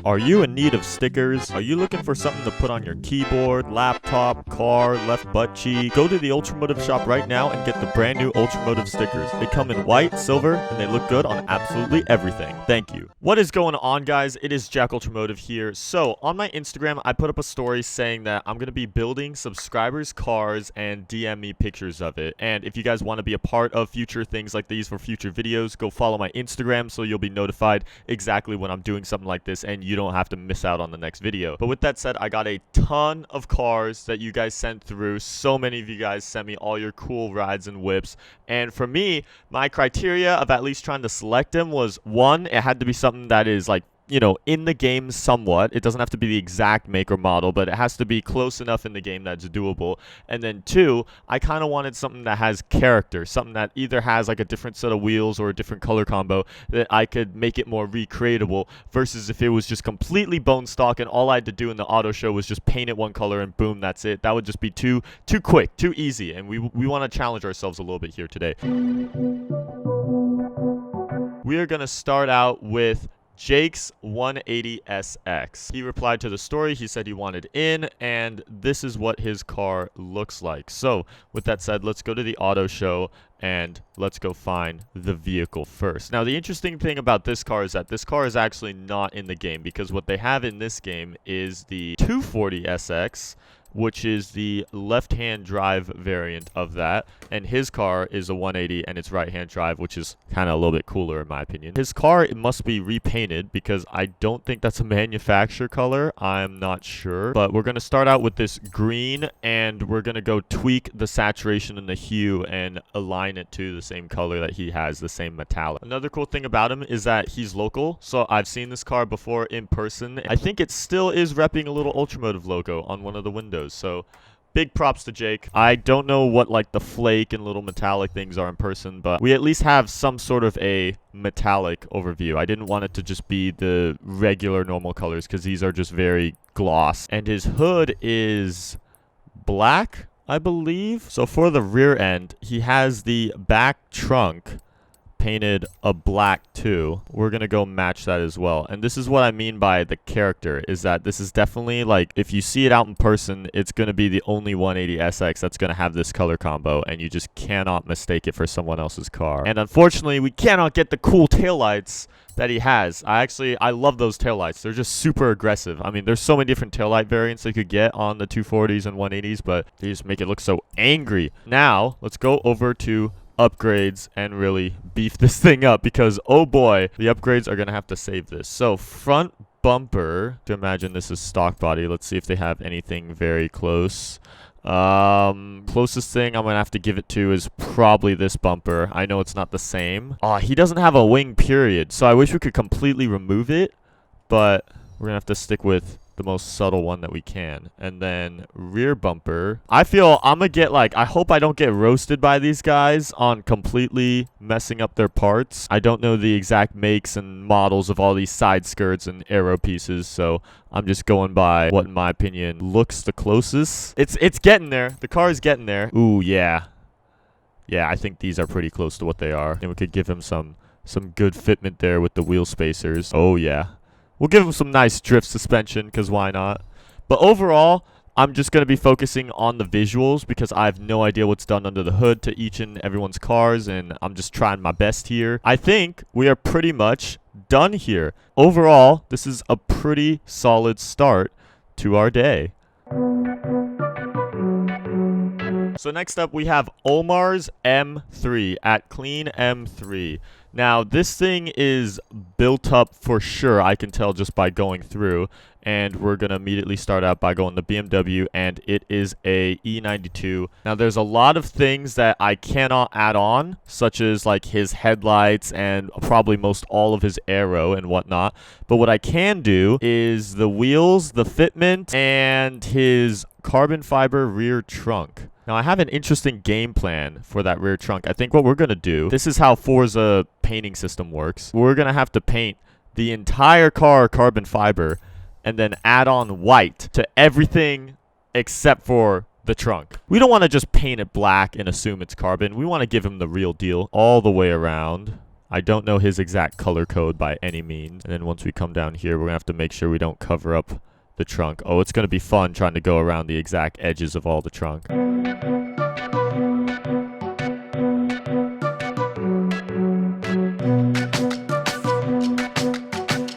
Are you in need of stickers? Are you looking for something to put on your keyboard, laptop, car, left butt cheek? Go to the UltraMotive Shop right now and get the brand new UltraMotive stickers. They come in white, silver, and they look good on absolutely everything. Thank you. What is going on, guys? It is JackUltraMotive here. So, on my Instagram, I put up a story saying that I'm going to be building subscribers' cars and DM me pictures of it. And if you guys want to be a part of future things like these for future videos, go follow my Instagram so you'll be notified exactly when I'm doing something like this and you don't have to miss out on the next video. But with that said, I got a ton of cars that you guys sent through. So many of you guys sent me all your cool rides and whips. And for me, my criteria of at least trying to select them was, one, it had to be something that is like, you know, in the game somewhat. It doesn't have to be the exact make or model, but it has to be close enough in the game that's doable. And then two, I kind of wanted something that has character, something that either has like a different set of wheels or a different color combo that I could make it more recreatable, versus if it was just completely bone stock and all I had to do in the auto show was just paint it one color and boom, that's it. That would just be too quick, too easy, and we want to challenge ourselves a little bit here today. We are going to start out with Jake's 180SX. He replied to the story. He said he wanted in, and this is what his car looks like. So, with that said, let's go to the auto show and let's go find the vehicle first. Now, the interesting thing about this car is that this car is actually not in the game, because what they have in this game is the 240SX, which is the left-hand drive variant of that, and his car is a 180 and it's right-hand drive, which is kind of a little bit cooler in my opinion. His car, it must be repainted because I don't think that's a manufacturer color. I'm not sure, but we're going to start out with this green and we're going to go tweak the saturation and the hue and align it to the same color that he has, the same metallic. Another cool thing about him is that he's local, so I've seen this car before in person. I think it still is repping a little UltraMotive logo on one of the windows. So big props to Jake. I don't know what like the flake and little metallic things are in person, but we at least have some sort of a metallic overview. I didn't want it to just be the regular normal colors because these are just very gloss. And his hood is black, I believe. So for the rear end, he has the back trunk painted a black too. We're gonna go match that as well. And this is what I mean by the character, is that this is definitely like, if you see it out in person, it's gonna be the only 180SX that's gonna have this color combo, and you just cannot mistake it for someone else's car. And unfortunately, we cannot get the cool taillights that he has. I love those taillights. They're just super aggressive. I mean, there's so many different taillight variants they could get on the 240s and 180s, but they just make it look so angry. Now, let's go over to upgrades and really beef this thing up, because oh boy, the upgrades are gonna have to save this. So front bumper, to imagine this is stock body. Let's see if they have anything very close. Closest thing I'm gonna have to give it to is probably this bumper. I know it's not the same. He doesn't have a wing period, so I wish we could completely remove it, but we're gonna have to stick with the most subtle one that we can. And then rear bumper, I feel I'm gonna get like, I hope I don't get roasted by these guys on completely messing up their parts. I don't know the exact makes and models of all these side skirts and aero pieces, so I'm just going by what in my opinion looks the closest. It's getting there. The car is getting there. Ooh, yeah, I think these are pretty close to what they are, and we could give him some good fitment there with the wheel spacers. Oh yeah, we'll give him some nice drift suspension, because why not? But overall, I'm just going to be focusing on the visuals because I have no idea what's done under the hood to each and everyone's cars, and I'm just trying my best here. I think we are pretty much done here. Overall, this is a pretty solid start to our day. So next up, we have Omar's M3 at Clean M3. Now, this thing is built up for sure, I can tell just by going through. And we're going to immediately start out by going to BMW, and it is a E92. Now, there's a lot of things that I cannot add on, such as like his headlights and probably most all of his aero and whatnot. But what I can do is the wheels, the fitment, and his carbon fiber rear trunk. Now, I have an interesting game plan for that rear trunk. I think what we're going to do, this is how Forza painting system works. We're going to have to paint the entire car carbon fiber and then add on white to everything except for the trunk. We don't want to just paint it black and assume it's carbon. We want to give him the real deal all the way around. I don't know his exact color code by any means. And then once we come down here, we're gonna have to make sure we don't cover up the trunk. Oh, it's gonna be fun trying to go around the exact edges of all the trunk.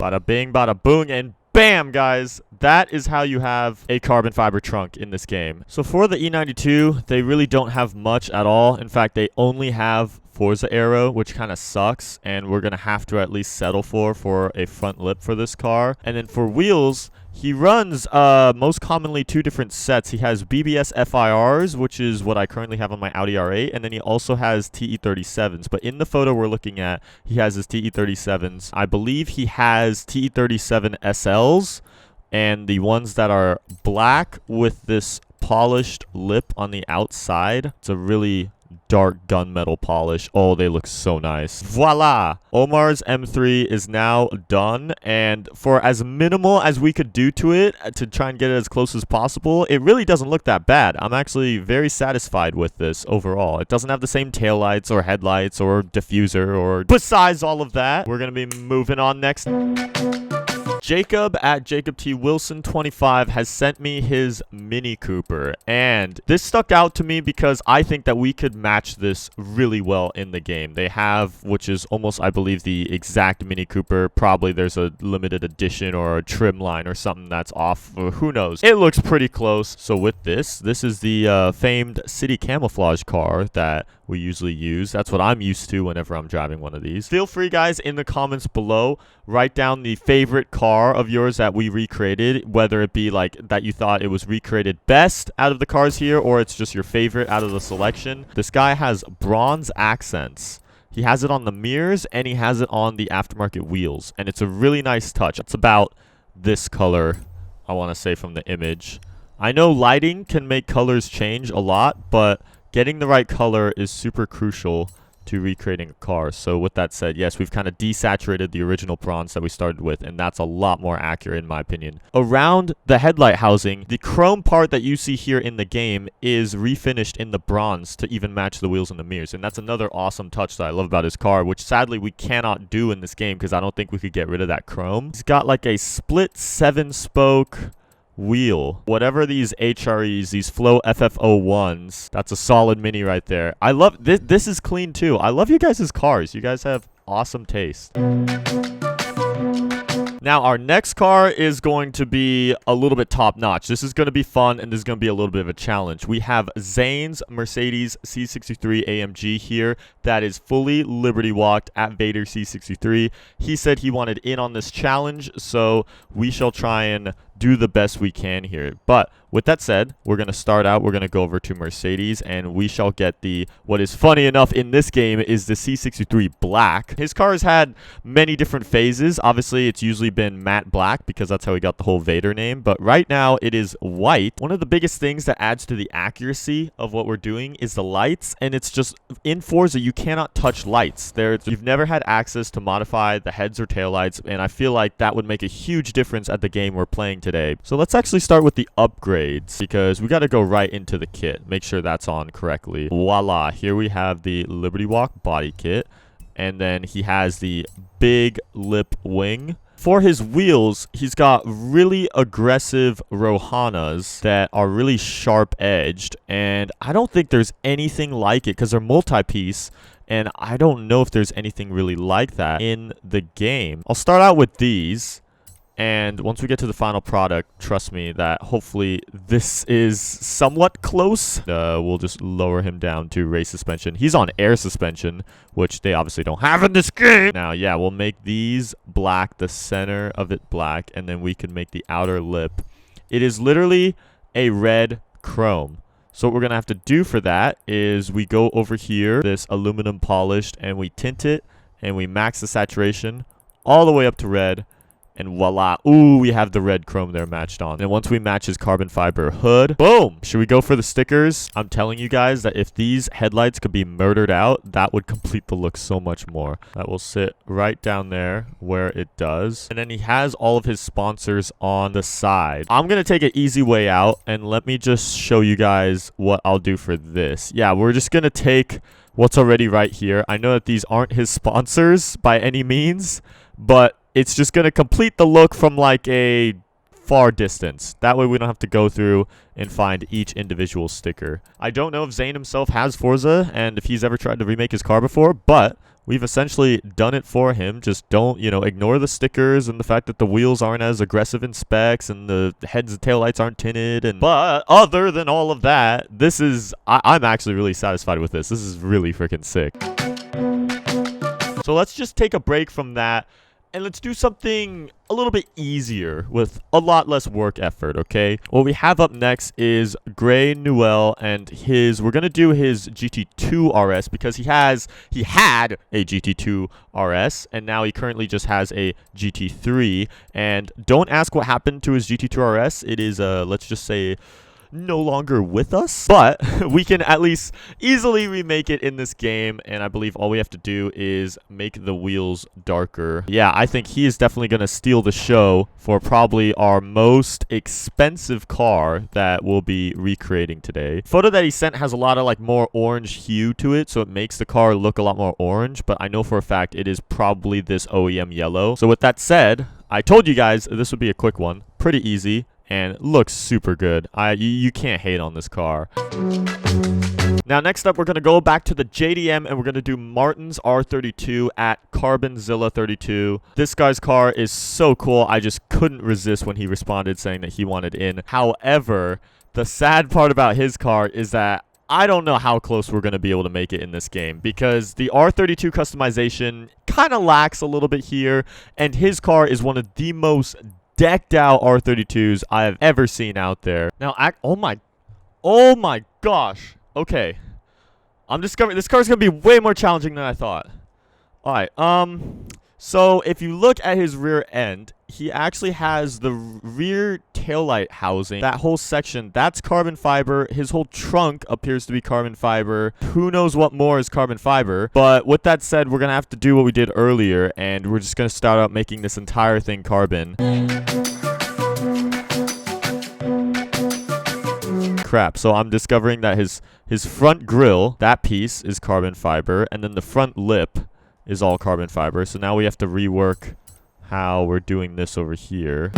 Bada bing, bada boom, and bam, guys. That is how you have a carbon fiber trunk in this game. So for the E92, they really don't have much at all. In fact, they only have Forza Aero, which kind of sucks, and we're going to have to at least settle for a front lip for this car. And then for wheels, he runs most commonly two different sets. He has BBS FIRs, which is what I currently have on my Audi R8, and then he also has TE37s. But in the photo we're looking at, he has his TE37s. I believe he has TE37 SLs, and the ones that are black with this polished lip on the outside. It's a really dark gunmetal polish. Oh, they look so nice. Voila! Omar's M3 is now done, and for as minimal as we could do to it to try and get it as close as possible, it really doesn't look that bad. I'm actually very satisfied with this overall. It doesn't have the same taillights or headlights or diffuser or besides all of that. We're gonna be moving on next. Jacob at Jacob T. Wilson 25 has sent me his Mini Cooper, and this stuck out to me because I think that we could match this really well in the game. They have, which is almost, I believe, the exact Mini Cooper. Probably there's a limited edition or a trim line or something that's off. Who knows? It looks pretty close. So with this is the famed city camouflage car that we usually use. That's what I'm used to whenever I'm driving one of these. Feel free, guys, in the comments below, write down the favorite car of yours that we recreated, whether it be like that you thought it was recreated best out of the cars here, or it's just your favorite out of the selection. This guy has bronze accents. He has it on the mirrors, and he has it on the aftermarket wheels, and it's a really nice touch. It's about this color, I want to say, from the image. I know lighting can make colors change a lot, but getting the right color is super crucial to recreating a car. So with that said, yes, we've kind of desaturated the original bronze that we started with, and that's a lot more accurate in my opinion. Around the headlight housing, the chrome part that you see here in the game is refinished in the bronze to even match the wheels and the mirrors, and that's another awesome touch that I love about his car, which sadly we cannot do in this game because I don't think we could get rid of that chrome. He's got like a split 7-spoke wheel. Whatever these HREs, these Flow FF01s, that's a solid Mini right there. I love this. This is clean too. I love you guys' cars. You guys have awesome taste. Now, our next car is going to be a little bit top-notch. This is going to be fun, and this is going to be a little bit of a challenge. We have Zayn's Mercedes C63 AMG here that is fully Liberty walked at Vader C63. He said he wanted in on this challenge, so we shall try and do the best we can here. But with that said, we're going to start out. We're going to go over to Mercedes, and we shall get the, what is funny enough in this game is the C63 Black. His car has had many different phases. Obviously, it's usually been matte black because that's how he got the whole Vader name. But right now, it is white. One of the biggest things that adds to the accuracy of what we're doing is the lights, and it's just, in Forza, you cannot touch lights. You've never had access to modify the heads or taillights, and I feel like that would make a huge difference at the game we're playing today. So let's actually start with the upgrades because we got to go right into the kit. Make sure that's on correctly. Voila, here we have the Liberty Walk body kit, and then he has the big lip wing. For his wheels, he's got really aggressive Rohanas that are really sharp edged, and I don't think there's anything like it because they're multi-piece, and I don't know if there's anything really like that in the game. I'll start out with these. And once we get to the final product, trust me that hopefully this is somewhat close. We'll just lower him down to race suspension. He's on air suspension, which they obviously don't have in this game. Now, yeah, we'll make these black, the center of it black, and then we can make the outer lip. It is literally a red chrome. So what we're going to have to do for that is we go over here, this aluminum polished, and we tint it, and we max the saturation all the way up to red. And voila. Ooh, we have the red chrome there matched on. And once we match his carbon fiber hood, boom! Should we go for the stickers? I'm telling you guys that if these headlights could be murdered out, that would complete the look so much more. That will sit right down there where it does. And then he has all of his sponsors on the side. I'm going to take an easy way out, and let me just show you guys what I'll do for this. Yeah, we're just going to take what's already right here. I know that these aren't his sponsors by any means, but it's just going to complete the look from like a far distance. That way we don't have to go through and find each individual sticker. I don't know if Zayn himself has Forza and if he's ever tried to remake his car before, but we've essentially done it for him. Just don't, ignore the stickers and the fact that the wheels aren't as aggressive in specs and the heads and taillights aren't tinted. But other than all of that, I'm actually really satisfied with this. This is really freaking sick. So let's just take a break from that and let's do something a little bit easier with a lot less work effort, okay? What we have up next is Gray Noel and we're going to do his GT2 RS because he had a GT2 RS and now he currently just has a GT3. And don't ask what happened to his GT2 RS. It is, let's just say, no longer with us, but we can at least easily remake it in this game, and I believe all we have to do is make the wheels darker. Yeah, I think he is definitely going to steal the show for probably our most expensive car that we'll be recreating today. Photo that he sent has a lot of like more orange hue to it, so it makes the car look a lot more orange, but I know for a fact it is probably this OEM yellow. So with that said, I told you guys this would be a quick one, pretty easy, and looks super good. You can't hate on this car. Now, next up, we're going to go back to the JDM, and we're going to do Martin's R32 at Carbonzilla 32. This guy's car is so cool. I just couldn't resist when he responded saying that he wanted in. However, the sad part about his car is that I don't know how close we're going to be able to make it in this game because the R32 customization kind of lacks a little bit here, and his car is one of the most decked out R32s I have ever seen out there. Now, oh my gosh. Okay. I'm discovering this car is going to be way more challenging than I thought. All right. So if you look at his rear end, he actually has the rear taillight housing. That whole section, that's carbon fiber. His whole trunk appears to be carbon fiber. Who knows what more is carbon fiber? But with that said, we're going to have to do what we did earlier, and we're just going to start out making this entire thing carbon. Crap. So I'm discovering that his front grille, that piece is carbon fiber, and then the front lip is all carbon fiber. So now we have to rework how we're doing this over here.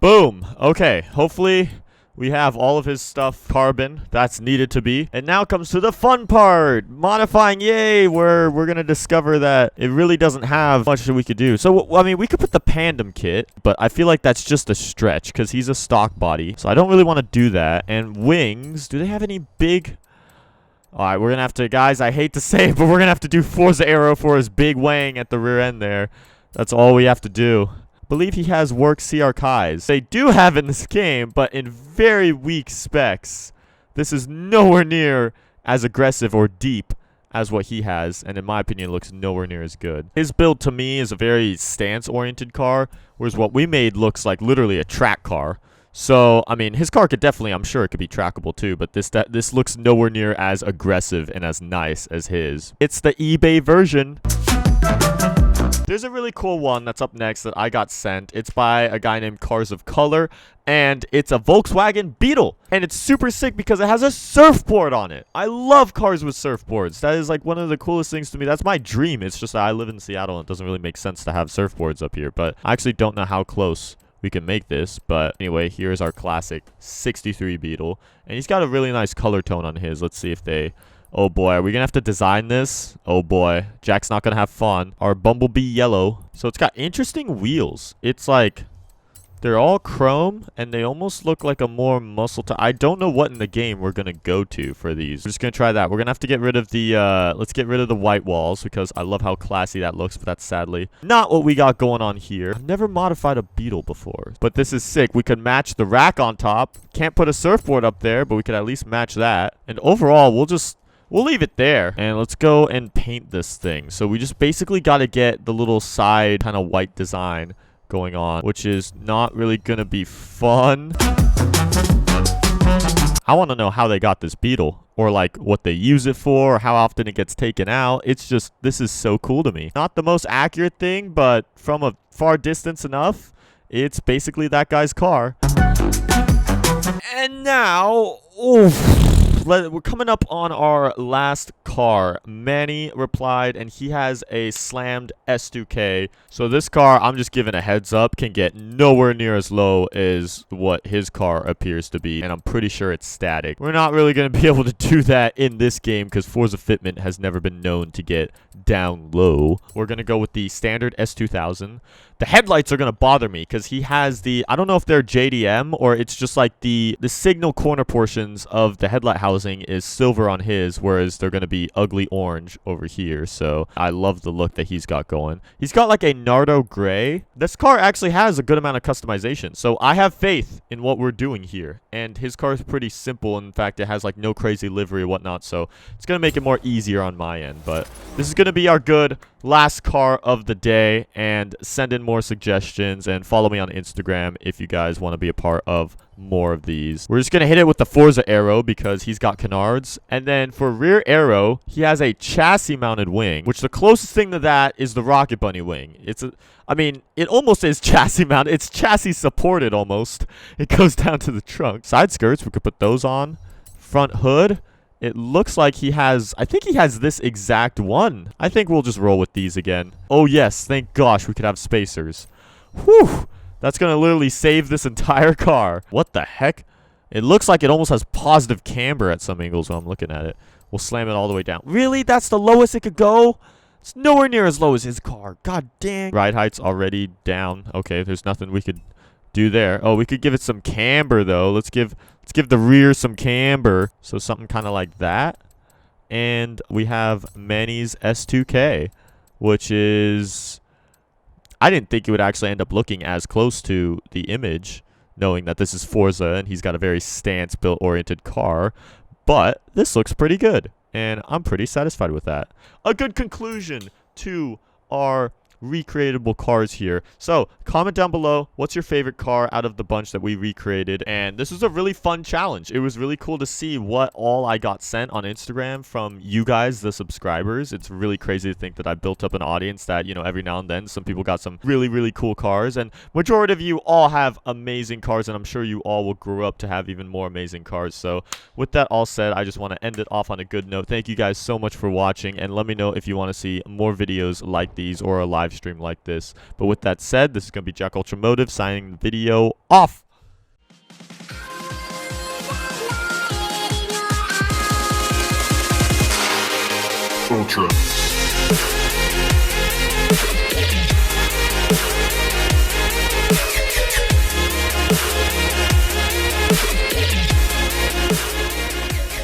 Boom. Okay. Hopefully we have all of his stuff carbon that's needed to be. And now comes to the fun part. Modifying, yay, where we're going to discover that it really doesn't have much that we could do. So, I mean, we could put the Pandem kit, but I feel like that's just a stretch because he's a stock body. So I don't really want to do that. And wings, do they have any big... All right, we're going to have to, guys, I hate to say it, but we're going to have to do Forza Aero for his big wing at the rear end there. That's all we have to do. Believe he has work CR Kais. They do have in this game, but in very weak specs. This is nowhere near as aggressive or deep as what he has, and in my opinion, looks nowhere near as good. His build to me is a very stance-oriented car, whereas what we made looks like literally a track car. So, I mean, his car could definitely, I'm sure it could be trackable too, but this looks nowhere near as aggressive and as nice as his. It's the eBay version. There's a really cool one that's up next that I got sent. It's by a guy named Cars of Color, and it's a Volkswagen Beetle. And it's super sick because it has a surfboard on it. I love cars with surfboards. That is like one of the coolest things to me. That's my dream. It's just that I live in Seattle and it doesn't really make sense to have surfboards up here. But I actually don't know how close we can make this. But anyway, here's our classic 63 Beetle. And he's got a really nice color tone on his. Let's see if they... Oh boy, are we gonna have to design this? Oh boy, Jack's not gonna have fun. Our Bumblebee yellow. So it's got interesting wheels. It's like, they're all chrome, and they almost look like a more muscle tone. I don't know what in the game we're gonna go to for these. We're just gonna try that. We're gonna have to get rid of the, let's get rid of the white walls, because I love how classy that looks, but that's sadly not what we got going on here. I've never modified a Beetle before, but this is sick. We could match the rack on top. Can't put a surfboard up there, but we could at least match that. And overall, we'll leave it there. And let's go and paint this thing. So we just basically got to get the little side kind of white design going on, which is not really going to be fun. I want to know how they got this Beetle, or like what they use it for, or how often it gets taken out. It's just, this is so cool to me. Not the most accurate thing, but from a far distance enough, it's basically that guy's car. And now, oof, we're coming up on our last car. Manny replied, and he has a slammed S2K. So this car, I'm just giving a heads up, can get nowhere near as low as what his car appears to be. And I'm pretty sure it's static. We're not really going to be able to do that in this game because Forza Fitment has never been known to get down low. We're going to go with the standard S2000. The headlights are going to bother me because he has the, I don't know if they're JDM or it's just like the signal corner portions of the headlight housing is silver on his, whereas they're going to be ugly orange over here. So I love the look that he's got going. He's got like a Nardo gray. This car actually has a good amount of customization. So I have faith in what we're doing here. And his car is pretty simple. In fact, it has like no crazy livery or whatnot. So it's going to make it more easier on my end. But this is going to be our good last car of the day, and send in more suggestions and follow me on Instagram if you guys want to be a part of more of these. We're just going to hit it with the Forza arrow because he's got canards. And then for rear arrow, he has a chassis mounted wing, which the closest thing to that is the Rocket Bunny wing. I mean, it almost is chassis mounted. It's chassis supported almost. It goes down to the trunk. Side skirts, we could put those on. Front hood. It looks like he has, I think he has this exact one. I think we'll just roll with these again. Oh yes, thank gosh we could have spacers. Whew, that's going to literally save this entire car. What the heck? It looks like it almost has positive camber at some angles while I'm looking at it. We'll slam it all the way down. Really? That's the lowest it could go? It's nowhere near as low as his car. God dang. Ride height's already down. Okay, there's nothing we could do there. Oh, we could give it some camber though. Let's give the rear some camber. So something kind of like that. And we have Manny's S2K, which is, I didn't think it would actually end up looking as close to the image, knowing that this is Forza and he's got a very stance built oriented car. But this looks pretty good, and I'm pretty satisfied with that. A good conclusion to our recreatable cars here. So comment down below, what's your favorite car out of the bunch that we recreated? And this was a really fun challenge. It was really cool to see what all I got sent on Instagram from you guys, the subscribers. It's really crazy to think that I built up an audience that, you know, every now and then some people got some really cool cars, and majority of you all have amazing cars, and I'm sure you all will grow up to have even more amazing cars. So with that all said, I just want to end it off on a good note. Thank you guys so much for watching, and let me know if you want to see more videos like these or a live stream like this. But with that said, this is going to be JackUltraMotive signing the video off. Ultra.